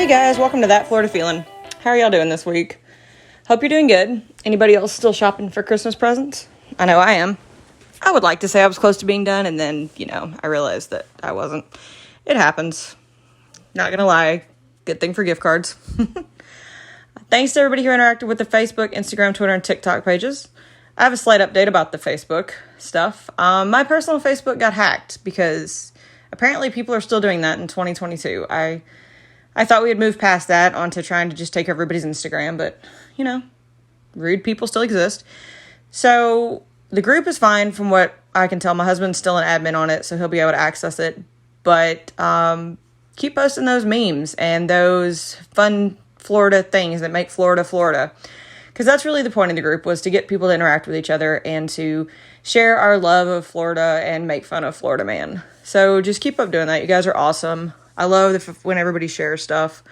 Hey guys, welcome to That Florida Feeling. How are y'all doing this week? Hope you're doing good. Anybody else still shopping for Christmas presents? I know I am. I would like to say I was close to being done, and then, I realized that I wasn't. It happens. Not gonna lie. Good thing for gift cards. Thanks to everybody who interacted with the Facebook, Instagram, Twitter, and TikTok pages. I have a slight update about the Facebook stuff. My personal Facebook got hacked because apparently people are still doing that in 2022. I thought we had moved past that onto trying to just take everybody's Instagram, but, rude people still exist. So the group is fine from what I can tell. My husband's still an admin on it, so he'll be able to access it. But keep posting those memes and those fun Florida things that make Florida, Florida. Because that's really the point of the group, was to get people to interact with each other and to share our love of Florida and make fun of Florida man. So just keep up doing that. You guys are awesome. I love when everybody shares stuff.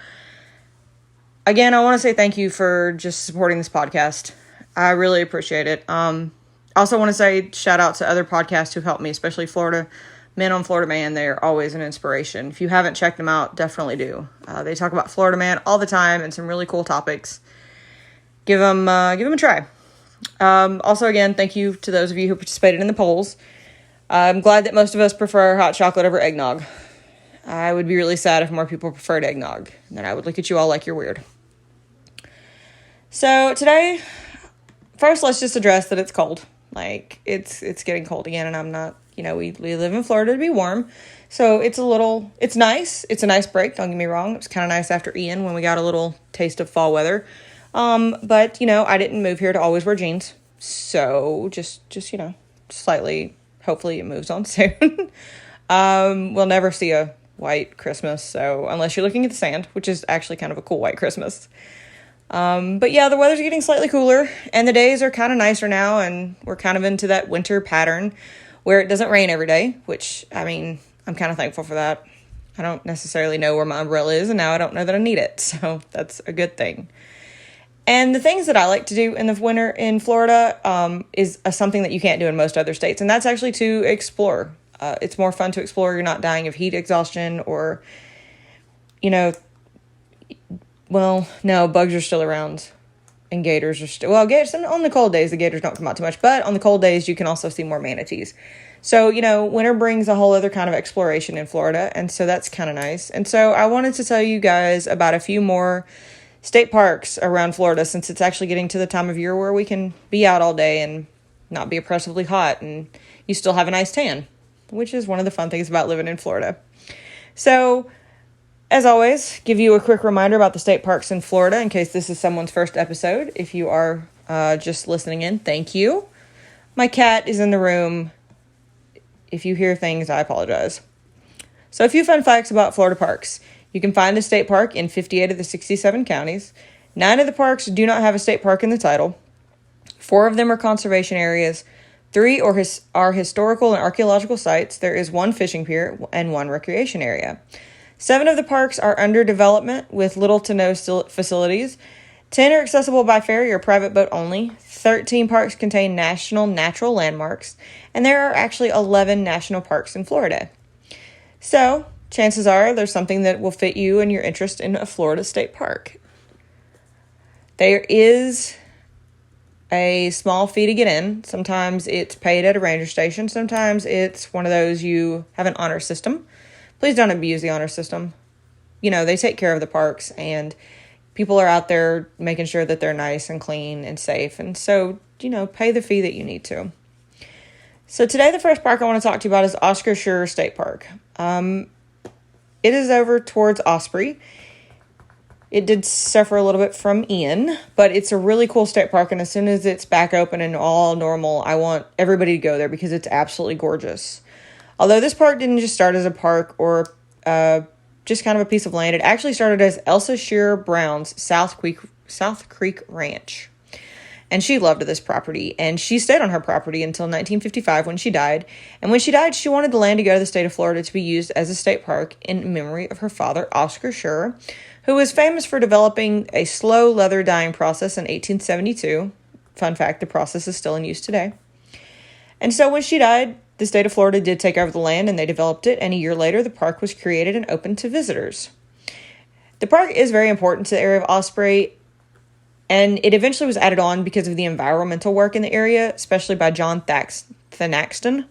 Again, I want to say thank you for just supporting this podcast. I really appreciate it. I also want to say shout out to other podcasts who helped me, especially Florida Men on Florida Man. They're always an inspiration. If you haven't checked them out, definitely do. They talk about Florida Man all the time and some really cool topics. Give them a try. Also, again, thank you to those of you who participated in the polls. I'm glad that most of us prefer hot chocolate over eggnog. I would be really sad if more people preferred eggnog. Then I would look at you all like you're weird. So today, first let's just address that it's cold. Like, it's getting cold again, and I'm not, we live in Florida to be warm. So it's nice. It's a nice break, don't get me wrong. It was kind of nice after Ian when we got a little taste of fall weather. But, I didn't move here to always wear jeans. So just slightly, hopefully it moves on soon. We'll never see a white Christmas, so unless you're looking at the sand, which is actually kind of a cool white Christmas. But yeah, the weather's getting slightly cooler, and the days are kind of nicer now, and we're kind of into that winter pattern where it doesn't rain every day, which, I'm kind of thankful for that. I don't necessarily know where my umbrella is, and now I don't know that I need it, so that's a good thing. And the things that I like to do in the winter in Florida is something that you can't do in most other states, and that's actually to explore. It's more fun to explore. You're not dying of heat exhaustion or, well, no, bugs are still around and gators are still, gators, on the cold days, the gators don't come out too much, but on the cold days, you can also see more manatees. So, winter brings a whole other kind of exploration in Florida, and so that's kind of nice. And so I wanted to tell you guys about a few more state parks around Florida, since it's actually getting to the time of year where we can be out all day and not be oppressively hot, and you still have a nice tan, which is one of the fun things about living in Florida. So, as always, give you a quick reminder about the state parks in Florida in case this is someone's first episode. If you are just listening in, thank you. My cat is in the room. If you hear things, I apologize. So, a few fun facts about Florida parks. You can find a state park in 58 of the 67 counties. 9 of the parks do not have a state park in the title. 4 of them are conservation areas. 3 are historical and archaeological sites. There is 1 fishing pier and 1 recreation area. 7 of the parks are under development with little to no facilities. 10 are accessible by ferry or private boat only. 13 parks contain national natural landmarks. And there are actually 11 national parks in Florida. So, chances are there's something that will fit you and your interest in a Florida state park. There is a small fee to get in. Sometimes it's paid at a ranger station. Sometimes it's one of those you have an honor system. Please don't abuse the honor system. They take care of the parks, and people are out there making sure that they're nice and clean and safe. And so, pay the fee that you need to. So today, the first park I want to talk to you about is Oscar Schur State Park. It is over towards Osprey. It did suffer a little bit from Ian, but it's a really cool state park, and as soon as it's back open and all normal, I want everybody to go there because it's absolutely gorgeous. Although this park didn't just start as a park or just kind of a piece of land, it actually started as Elsa Shearer Brown's South Creek Ranch. And she loved this property, and she stayed on her property until 1955 when she died. And when she died, she wanted the land to go to the state of Florida to be used as a state park in memory of her father, Oscar Schur, who was famous for developing a slow leather dyeing process in 1872. Fun fact, the process is still in use today. And so when she died, the state of Florida did take over the land, and they developed it, and a year later, the park was created and opened to visitors. The park is very important to the area of Osprey, and it eventually was added on because of the environmental work in the area, especially by John Thaxton.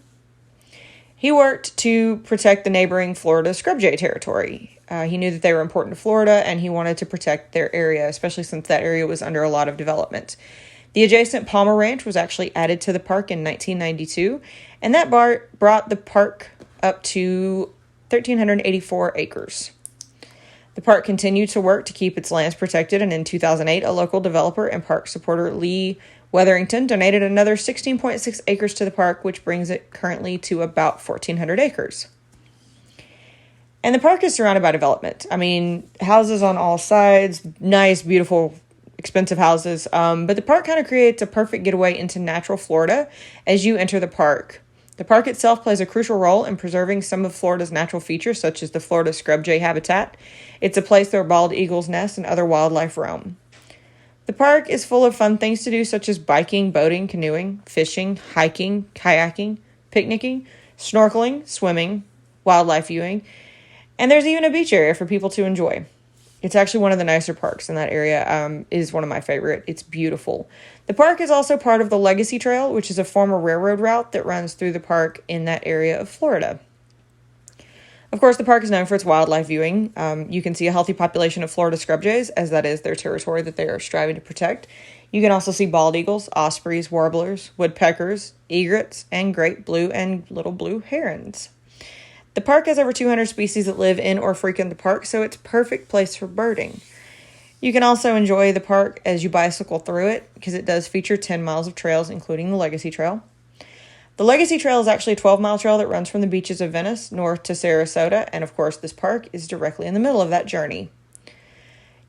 He worked to protect the neighboring Florida scrub jay territory. He knew that they were important to Florida, and he wanted to protect their area, especially since that area was under a lot of development. The adjacent Palmer Ranch was actually added to the park in 1992, and that brought the park up to 1,384 acres. The park continued to work to keep its lands protected, and in 2008, a local developer and park supporter, Lee Wetherington, donated another 16.6 acres to the park, which brings it currently to about 1,400 acres. And the park is surrounded by development. I mean, houses on all sides, nice, beautiful, expensive houses. But the park kind of creates a perfect getaway into natural Florida as you enter the park. The park itself plays a crucial role in preserving some of Florida's natural features, such as the Florida scrub jay habitat. It's a place where bald eagles nest and other wildlife roam. The park is full of fun things to do, such as biking, boating, canoeing, fishing, hiking, kayaking, picnicking, snorkeling, swimming, wildlife viewing, and there's even a beach area for people to enjoy. It's actually one of the nicer parks in that area. Is one of my favorite. It's beautiful. The park is also part of the Legacy Trail, which is a former railroad route that runs through the park in that area of Florida. Of course, the park is known for its wildlife viewing. You can see a healthy population of Florida scrub jays, as that is their territory that they are striving to protect. You can also see bald eagles, ospreys, warblers, woodpeckers, egrets, and great blue and little blue herons. The park has over 200 species that live in or frequent the park, so it's a perfect place for birding. You can also enjoy the park as you bicycle through it, because it does feature 10 miles of trails, including the Legacy Trail. The Legacy Trail is actually a 12-mile trail that runs from the beaches of Venice north to Sarasota, and of course this park is directly in the middle of that journey.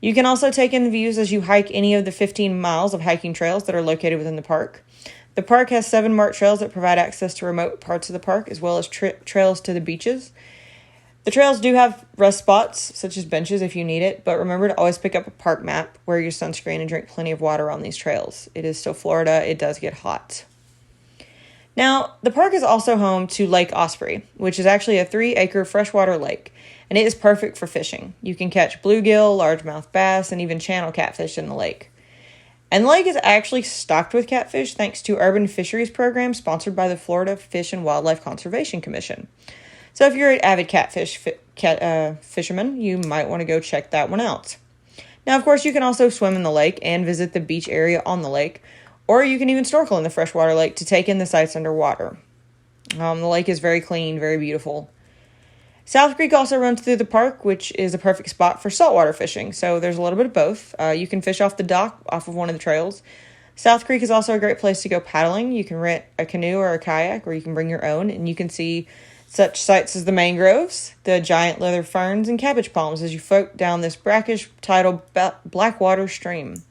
You can also take in the views as you hike any of the 15 miles of hiking trails that are located within the park. The park has 7 marked trails that provide access to remote parts of the park, as well as trails to the beaches. The trails do have rest spots, such as benches if you need it, but remember to always pick up a park map, wear your sunscreen, and drink plenty of water on these trails. It is still Florida. It does get hot. Now, the park is also home to Lake Osprey, which is actually a 3-acre freshwater lake, and it is perfect for fishing. You can catch bluegill, largemouth bass, and even channel catfish in the lake. And the lake is actually stocked with catfish thanks to Urban Fisheries Program sponsored by the Florida Fish and Wildlife Conservation Commission. So if you're an avid catfish fisherman, you might want to go check that one out. Now, of course, you can also swim in the lake and visit the beach area on the lake, or you can even snorkel in the freshwater lake to take in the sights underwater. The lake is very clean, very beautiful. South Creek also runs through the park, which is a perfect spot for saltwater fishing. So there's a little bit of both. You can fish off the dock, off of one of the trails. South Creek is also a great place to go paddling. You can rent a canoe or a kayak, or you can bring your own, and you can see such sights as the mangroves, the giant leather ferns, and cabbage palms as you float down this brackish tidal Blackwater stream.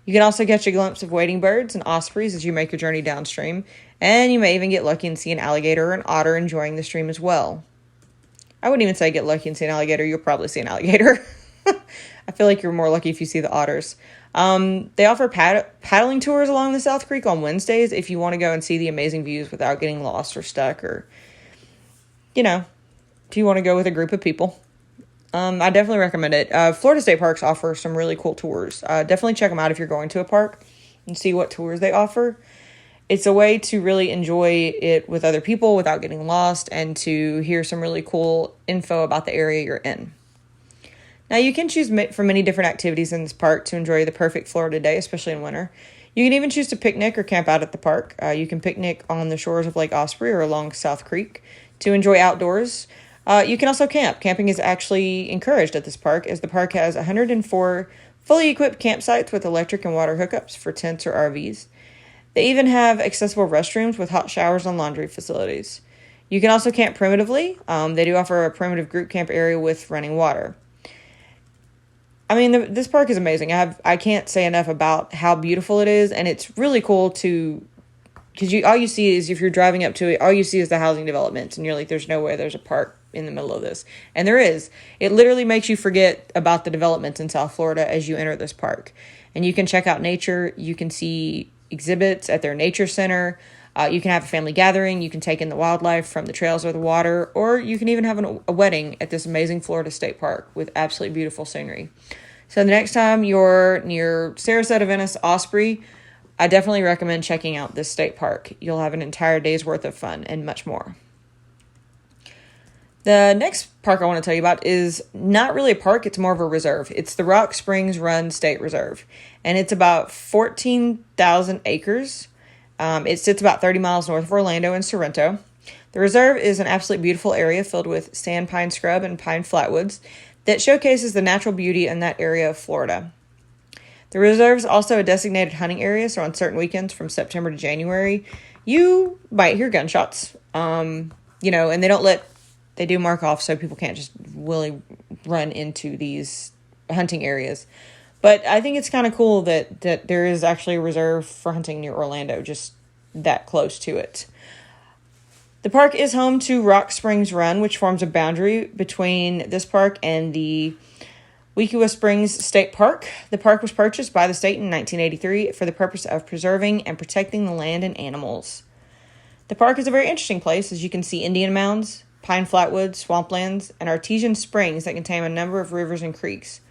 You can also catch a glimpse of wading birds and ospreys as you make your journey downstream, and you may even get lucky and see an alligator or an otter enjoying the stream as well. I wouldn't even say get lucky and see an alligator. You'll probably see an alligator. I feel like you're more lucky if you see the otters. They offer paddling tours along the South Creek on Wednesdays if you want to go and see the amazing views without getting lost or stuck, or, if you want to go with a group of people. I definitely recommend it. Florida State Parks offer some really cool tours. Definitely check them out if you're going to a park and see what tours they offer. It's a way to really enjoy it with other people without getting lost, and to hear some really cool info about the area you're in. Now, you can choose from many different activities in this park to enjoy the perfect Florida day, especially in winter. You can even choose to picnic or camp out at the park. You can picnic on the shores of Lake Osprey or along South Creek to enjoy outdoors. You can also camp. Camping is actually encouraged at this park, as the park has 104 fully equipped campsites with electric and water hookups for tents or RVs. They even have accessible restrooms with hot showers and laundry facilities. You can also camp primitively. They do offer a primitive group camp area with running water. I mean, this park is amazing. I can't say enough about how beautiful it is, and it's really cool because all you see is, if you're driving up to it, all you see is the housing developments, and you're like, there's no way there's a park in the middle of this. And there is. It literally makes you forget about the developments in South Florida as you enter this park. And you can check out nature. You can see exhibits at their nature center. You can have a family gathering, you can take in the wildlife from the trails or the water, or you can even have a wedding at this amazing Florida State Park with absolutely beautiful scenery. So the next time you're near Sarasota, Venice, Osprey, I definitely recommend checking out this state park. You'll have an entire day's worth of fun and much more. The next park I want to tell you about is not really a park, it's more of a reserve. It's the Rock Springs Run State Reserve, and it's about 14,000 acres. It sits about 30 miles north of Orlando and Sorrento. The reserve is an absolutely beautiful area filled with sand pine scrub and pine flatwoods that showcases the natural beauty in that area of Florida. The reserve is also a designated hunting area, so on certain weekends from September to January, you might hear gunshots. And they do mark off so people can't just really run into these hunting areas. But I think it's kind of cool that there is actually a reserve for hunting near Orlando, just that close to it. The park is home to Rock Springs Run, which forms a boundary between this park and the Wekiwa Springs State Park. The park was purchased by the state in 1983 for the purpose of preserving and protecting the land and animals. The park is a very interesting place, as you can see Indian mounds, pine flatwoods, swamplands, and artesian springs that contain a number of rivers and creeks.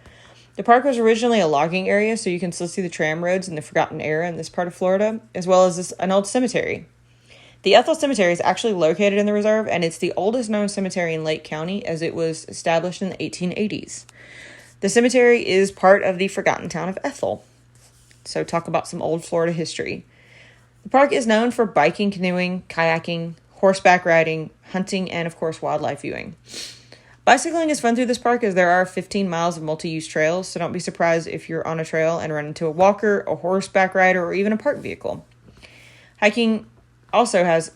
The park was originally a logging area, so you can still see the tram roads in the Forgotten Era in this part of Florida, as well as an old cemetery. The Ethel Cemetery is actually located in the reserve, and it's the oldest known cemetery in Lake County, as it was established in the 1880s. The cemetery is part of the forgotten town of Ethel. So talk about some old Florida history. The park is known for biking, canoeing, kayaking, horseback riding, hunting, and of course wildlife viewing. Bicycling is fun through this park as there are 15 miles of multi-use trails, so don't be surprised if you're on a trail and run into a walker, a horseback rider, or even a park vehicle. Hiking also has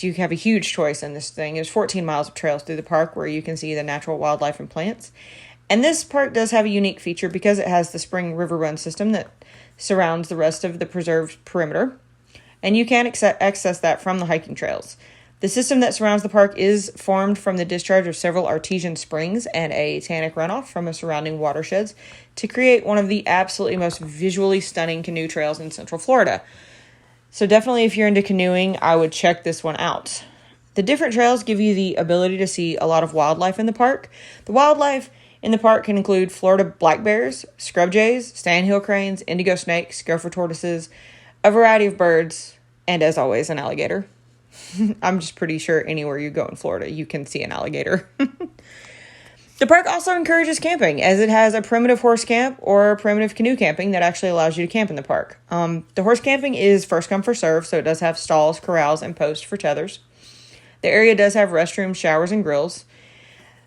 you have a huge choice in this thing. There's 14 miles of trails through the park where you can see the natural wildlife and plants. And this park does have a unique feature because it has the spring river run system that surrounds the rest of the preserved perimeter. And you can access that from the hiking trails. The system that surrounds the park is formed from the discharge of several artesian springs and a tannic runoff from the surrounding watersheds to create one of the absolutely most visually stunning canoe trails in Central Florida. So definitely if you're into canoeing, I would check this one out. The different trails give you the ability to see a lot of wildlife in the park. The wildlife in the park can include Florida black bears, scrub jays, sandhill cranes, indigo snakes, gopher tortoises, a variety of birds, and as always, an alligator. I'm just pretty sure anywhere you go in Florida, you can see an alligator. The park also encourages camping, as it has a primitive horse camp or primitive canoe camping that actually allows you to camp in the park. The horse camping is first come, first serve, so it does have stalls, corrals, and posts for tethers. The area does have restrooms, showers, and grills.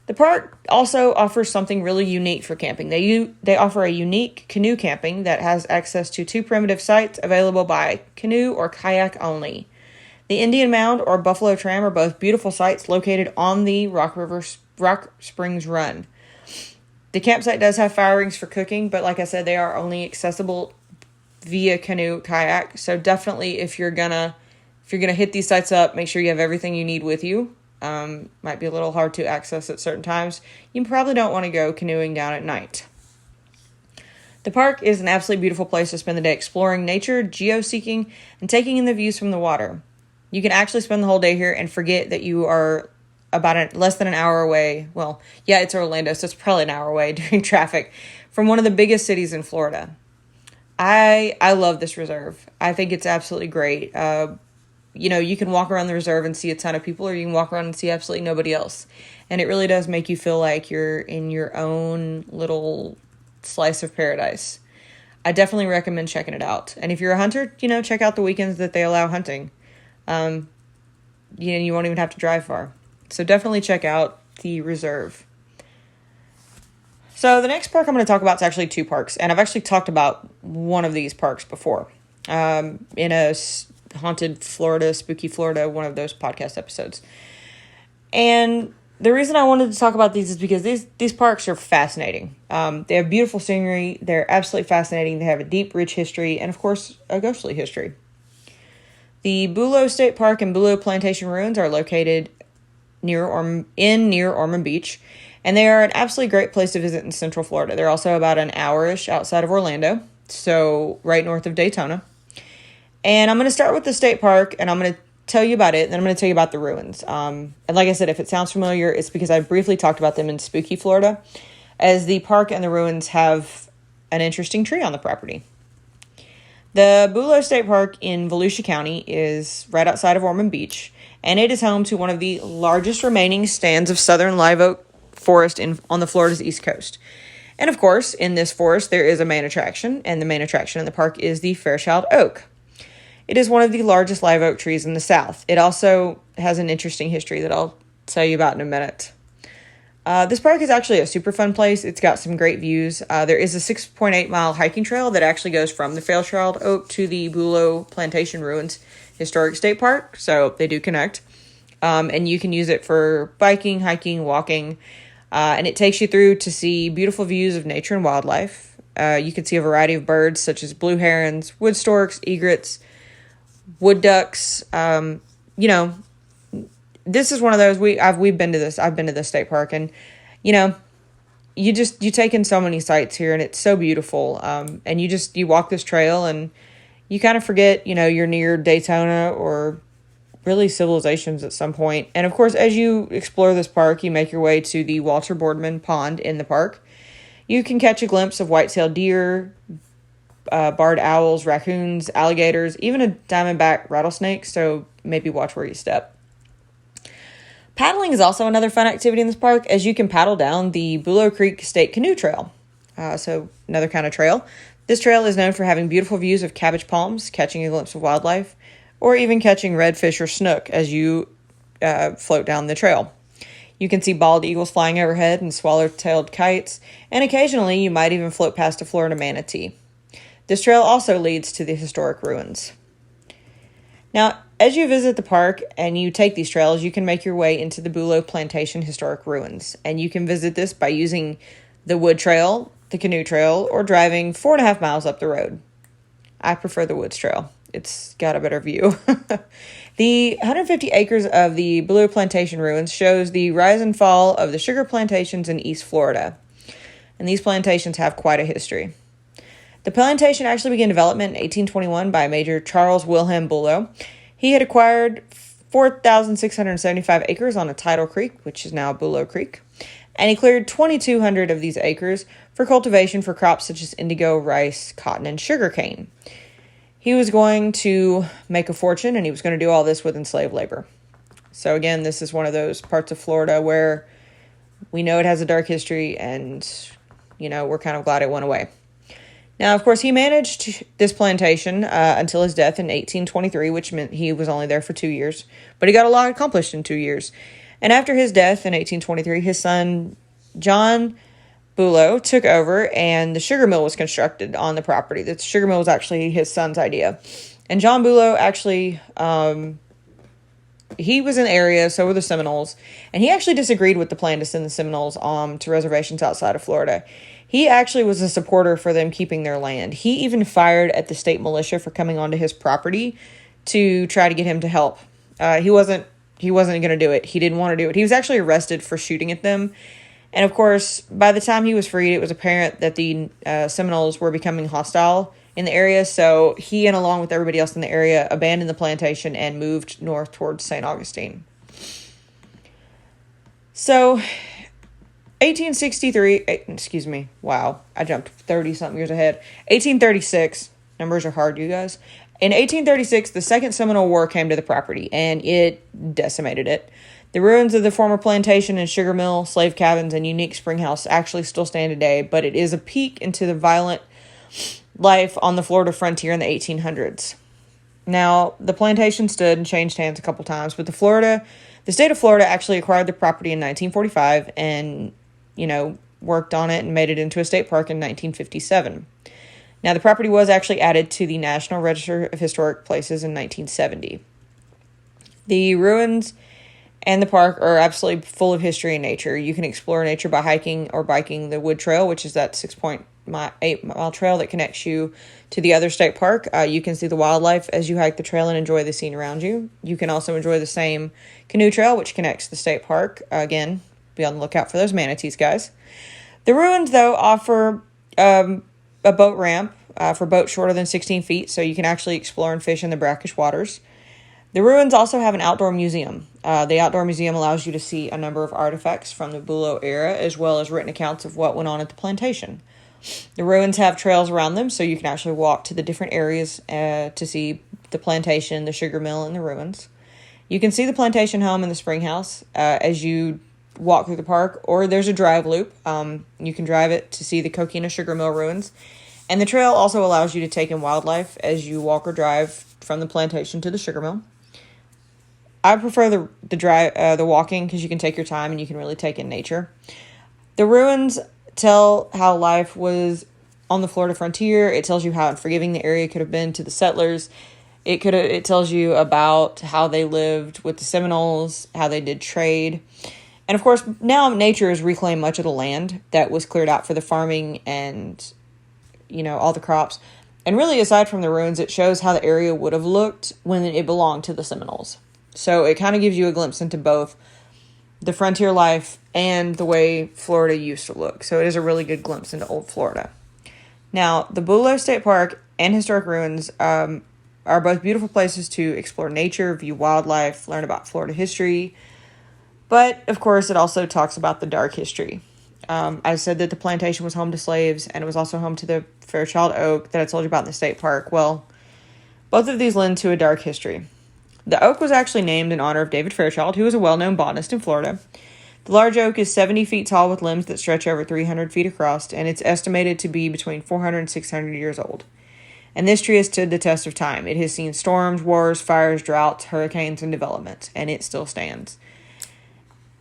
The park also offers something really unique for camping. They offer a unique canoe camping that has access to 2 primitive sites available by canoe or kayak only. The Indian Mound or Buffalo Tram are both beautiful sites located on the Rock Springs Run. The campsite does have fire rings for cooking, but like I said, they are only accessible via canoe, kayak. So definitely if you're gonna hit these sites up, make sure you have everything you need with you. Might be a little hard to access at certain times. You probably don't want to go canoeing down at night. The park is an absolutely beautiful place to spend the day exploring nature, geo-seeking, and taking in the views from the water. You can actually spend the whole day here and forget that you are about less than an hour away. Well, yeah, it's Orlando, so it's probably an hour away during traffic from one of the biggest cities in Florida. I love this reserve. I think it's absolutely great. You can walk around the reserve and see a ton of people, or you can walk around and see absolutely nobody else. And it really does make you feel like you're in your own little slice of paradise. I definitely recommend checking it out. And if you're a hunter, check out the weekends that they allow hunting. You won't even have to drive far. So definitely check out the reserve. So the next park I'm going to talk about is actually 2 parks. And I've actually talked about one of these parks before. In a Haunted Florida, Spooky Florida, one of those podcast episodes. And the reason I wanted to talk about these is because these parks are fascinating. They have beautiful scenery. They're absolutely fascinating. They have a deep, rich history, and of course, a ghostly history. The Bulow State Park and Bulow Plantation Ruins are located near Ormond Beach, and they are an absolutely great place to visit in Central Florida. They're also about an hour-ish outside of Orlando, so right north of Daytona. And I'm going to start with the state park, and I'm going to tell you about it, and then I'm going to tell you about the ruins. And like I said, if it sounds familiar, it's because I briefly talked about them in Spooky, Florida, as the park and the ruins have an interesting tree on the property. The Bulow State Park in Volusia County is right outside of Ormond Beach, and it is home to one of the largest remaining stands of southern live oak forest on the Florida's east coast. And of course, in this forest, there is a main attraction, and the main attraction in the park is the Fairchild Oak. It is one of the largest live oak trees in the South. It also has an interesting history that I'll tell you about in a minute. This park is actually a super fun place. It's got some great views. There is a 6.8-mile hiking trail that actually goes from the Fairchild Oak to the Bulow Plantation Ruins Historic State Park, so they do connect. And you can use it for biking, hiking, walking, and it takes you through to see beautiful views of nature and wildlife. You can see a variety of birds such as blue herons, wood storks, egrets, wood ducks. This is one of those we've been to this. I've been to this state park, and you take in so many sights here, and it's so beautiful. And you walk this trail, and you kind of forget you're near Daytona or really civilizations at some point. And of course, as you explore this park, you make your way to the Walter Boardman Pond in the park. You can catch a glimpse of white-tailed deer, barred owls, raccoons, alligators, even a diamondback rattlesnake, so maybe watch where you step. Paddling is also another fun activity in this park, as you can paddle down the Bulow Creek State Canoe Trail. So another kind of trail. This trail is known for having beautiful views of cabbage palms, catching a glimpse of wildlife, or even catching redfish or snook as you float down the trail. You can see bald eagles flying overhead and swallow-tailed kites, and occasionally you might even float past a Florida manatee. This trail also leads to the historic ruins. Now, as you visit the park and you take these trails, you can make your way into the Bulow Plantation Historic Ruins. And you can visit this by using the wood trail, the canoe trail, or driving 4.5 miles up the road. I prefer the woods trail. It's got a better view. The 150 acres of the Bulow Plantation Ruins shows the rise and fall of the sugar plantations in East Florida. And these plantations have quite a history. The plantation actually began development in 1821 by Major Charles Wilhelm Bulow. He had acquired 4,675 acres on a tidal creek, which is now Bulow Creek, and he cleared 2,200 of these acres for cultivation for crops such as indigo, rice, cotton, and sugarcane. He was going to make a fortune, and he was going to do all this with enslaved labor. So again, this is one of those parts of Florida where we know it has a dark history, and, we're kind of glad it went away. Now, of course, he managed this plantation until his death in 1823, which meant he was only there for 2 years. But he got a lot accomplished in 2 years. And after his death in 1823, his son, John Bulow, took over, and the sugar mill was constructed on the property. The sugar mill was actually his son's idea. And John Bulow actually, he was in the area, so were the Seminoles. And he actually disagreed with the plan to send the Seminoles to reservations outside of Florida. He actually was a supporter for them keeping their land. He even fired at the state militia for coming onto his property to try to get him to help. He wasn't going to do it. He didn't want to do it. He was actually arrested for shooting at them. And of course, by the time he was freed, it was apparent that the Seminoles were becoming hostile in the area. So he, and along with everybody else in the area, abandoned the plantation and moved north towards St. Augustine. So 1863, wow, I jumped 30-something years ahead. 1836, numbers are hard, you guys. In 1836, the Second Seminole War came to the property, and it decimated it. The ruins of the former plantation and sugar mill, slave cabins, and unique spring house actually still stand today, but it is a peek into the violent life on the Florida frontier in the 1800s. Now, the plantation stood and changed hands a couple times, but the state of Florida actually acquired the property in 1945 and worked on it and made it into a state park in 1957. Now, the property was actually added to the National Register of Historic Places in 1970. The ruins and the park are absolutely full of history and nature. You can explore nature by hiking or biking the Wood Trail, which is that 6.8-mile trail that connects you to the other state park. You can see the wildlife as you hike the trail and enjoy the scene around you. You can also enjoy the same canoe trail, which connects the state park. Again, be on the lookout for those manatees, guys. The ruins, though, offer a boat ramp for boats shorter than 16 feet, so you can actually explore and fish in the brackish waters. The ruins also have an outdoor museum. The outdoor museum allows you to see a number of artifacts from the Bulow era, as well as written accounts of what went on at the plantation. The ruins have trails around them, so you can actually walk to the different areas to see the plantation, the sugar mill, and the ruins. You can see the plantation home and the spring house as you walk through the park, or there's a drive loop. You can drive it to see the Coquina Sugar Mill ruins. And the trail also allows you to take in wildlife as you walk or drive from the plantation to the sugar mill. I prefer the walking because you can take your time and you can really take in nature. The ruins tell how life was on the Florida frontier. It tells you how unforgiving the area could have been to the settlers. It tells you about how they lived with the Seminoles, how they did trade. And of course, now nature has reclaimed much of the land that was cleared out for the farming and, all the crops. And really, aside from the ruins, it shows how the area would have looked when it belonged to the Seminoles. So it kind of gives you a glimpse into both the frontier life and the way Florida used to look. So it is a really good glimpse into old Florida. Now, the Bulow State Park and historic ruins are both beautiful places to explore nature, view wildlife, learn about Florida history. But, of course, it also talks about the dark history. I said that the plantation was home to slaves, and it was also home to the Fairchild Oak that I told you about in the state park. Well, both of these lend to a dark history. The oak was actually named in honor of David Fairchild, who was a well-known botanist in Florida. The large oak is 70 feet tall with limbs that stretch over 300 feet across, and it's estimated to be between 400 and 600 years old. And this tree has stood the test of time. It has seen storms, wars, fires, droughts, hurricanes, and development, and it still stands.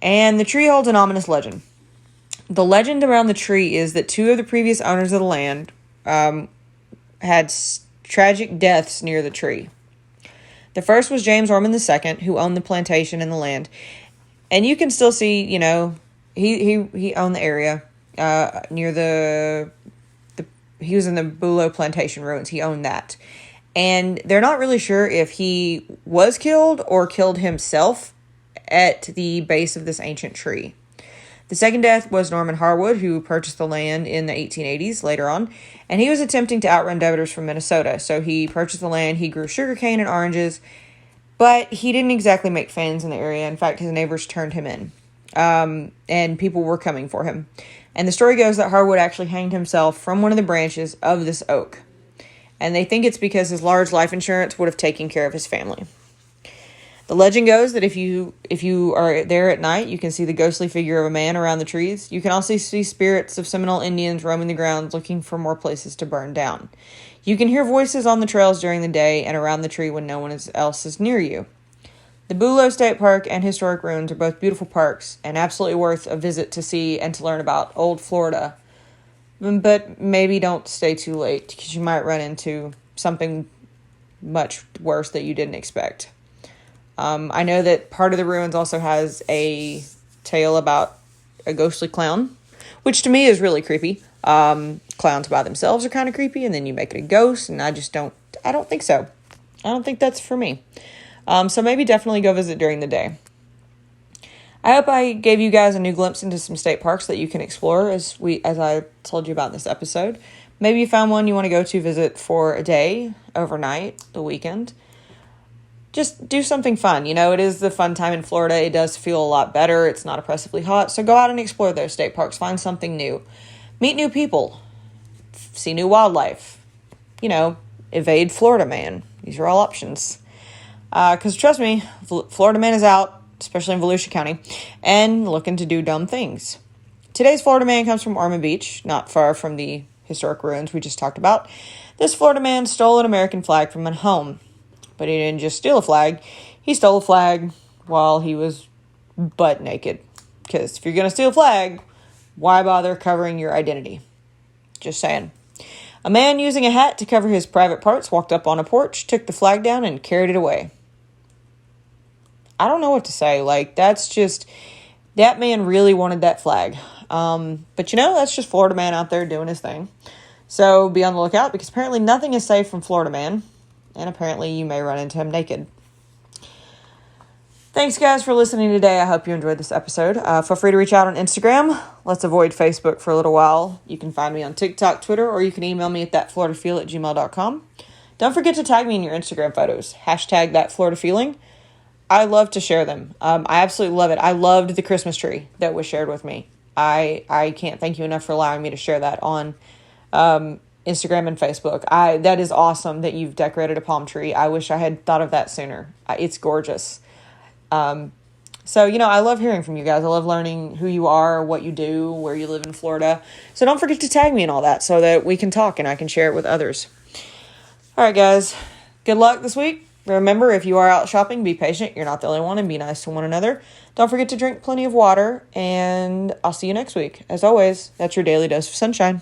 And the tree holds an ominous legend. The legend around the tree is that two of the previous owners of the land had tragic deaths near the tree. The first was James Ormond II, who owned the plantation and the land. And you can still see, he owned the area near he was in the Bulow Plantation ruins. He owned that. And they're not really sure if he was killed or killed himself at the base of this ancient tree. The second death was Norman Harwood, who purchased the land in the 1880s later on, and he was attempting to outrun debtors from Minnesota. So he purchased the land, he grew sugarcane and oranges, but he didn't exactly make fans in the area. In fact, his neighbors turned him in, and people were coming for him. And the story goes that Harwood actually hanged himself from one of the branches of this oak. And they think it's because his large life insurance would have taken care of his family. The legend goes that if you are there at night, you can see the ghostly figure of a man around the trees. You can also see spirits of Seminole Indians roaming the grounds looking for more places to burn down. You can hear voices on the trails during the day and around the tree when no one else is near you. The Bulow State Park and historic ruins are both beautiful parks and absolutely worth a visit to see and to learn about old Florida. But maybe don't stay too late because you might run into something much worse that you didn't expect. I know that part of the ruins also has a tale about a ghostly clown, which to me is really creepy. Clowns by themselves are kind of creepy, and then you make it a ghost, and I don't think so. I don't think that's for me. So maybe definitely go visit during the day. I hope I gave you guys a new glimpse into some state parks that you can explore as I told you about in this episode. Maybe you found one you want to go to visit for a day, overnight, the weekend. Just do something fun. It is the fun time in Florida. It does feel a lot better. It's not oppressively hot. So go out and explore those state parks. Find something new. Meet new people. See new wildlife. Evade Florida man. These are all options. Because trust me, Florida man is out, especially in Volusia County, and looking to do dumb things. Today's Florida man comes from Ormond Beach, not far from the historic ruins we just talked about. This Florida man stole an American flag from a home. But he didn't just steal a flag. He stole a flag while he was butt naked. Because if you're going to steal a flag, why bother covering your identity? Just saying. A man using a hat to cover his private parts walked up on a porch, took the flag down, and carried it away. I don't know what to say. That man really wanted that flag. But that's just Florida man out there doing his thing. So be on the lookout because apparently nothing is safe from Florida man. And apparently you may run into him naked. Thanks, guys, for listening today. I hope you enjoyed this episode. Feel free to reach out on Instagram. Let's avoid Facebook for a little while. You can find me on TikTok, Twitter, or you can email me at thatfloridafeel@gmail.com. Don't forget to tag me in your Instagram photos. Hashtag thatfloridafeeling. I love to share them. I absolutely love it. I loved the Christmas tree that was shared with me. I can't thank you enough for allowing me to share that on Instagram and Facebook. That is awesome that you've decorated a palm tree. I wish I had thought of that sooner. It's gorgeous. So, I love hearing from you guys. I love learning who you are, what you do, where you live in Florida. So don't forget to tag me and all that so that we can talk and I can share it with others. All right, guys. Good luck this week. Remember, if you are out shopping, be patient. You're not the only one, and be nice to one another. Don't forget to drink plenty of water, and I'll see you next week. As always, that's your daily dose of sunshine.